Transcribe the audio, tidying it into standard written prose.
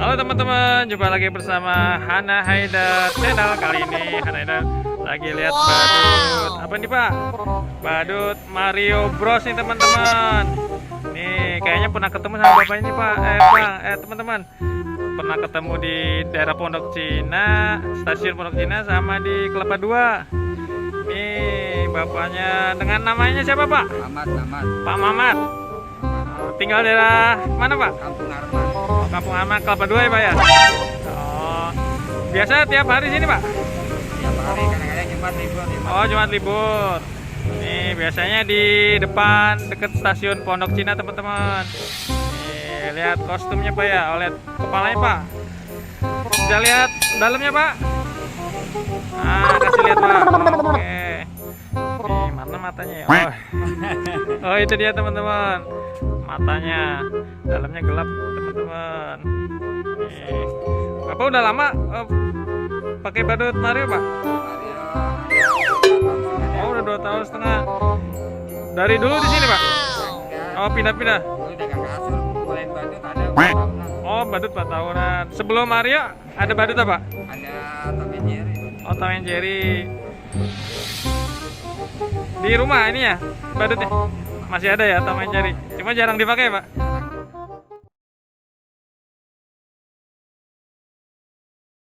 Halo teman-teman, jumpa lagi bersama Hana Haidar channel. Kali ini Hana Haidar lagi lihat badut. Apa nih Pak? Badut Mario Bros nih teman-teman. Nih kayaknya pernah ketemu sama bapaknya nih Pak. Teman-teman, pernah ketemu di daerah Pondok Cina, stasiun Pondok Cina, sama di Kelapa II. Nih bapaknya, dengan namanya siapa Pak? Mamat. Pak Mamat. Tinggal daerah mana Pak? Kampung Arman. Kampung Aman Kelapa II ya Pak ya? Oh, biasa tiap hari sini Pak? Tiap hari, kadang-kadang Jumat libur. Oh, Jumat libur. Nih biasanya di depan deket stasiun Pondok Cina teman-teman. Nih lihat kostumnya Pak ya, lihat kepalanya Pak. Bisa lihat dalamnya Pak? Kasih lihat Pak. Oke. Nih mana matanya ya? Oh itu dia teman-teman. Matanya, dalamnya gelap teman-teman. Nih, Bapak udah lama pakai badut Mario Pak? Oh udah 2,5 tahun. Dari dulu di sini Pak? Oh pindah-pindah. Dulu dagang kasur, mulai badut ada 4 tahunan. Oh badut 4 tahunan. Sebelum Mario ada badut apa? Ada Tom and Jerry. Oh Tom and Jerry. Di rumah ini ya badutnya? Masih ada ya Tom and Jerry? Cuma jarang dipakai Pak?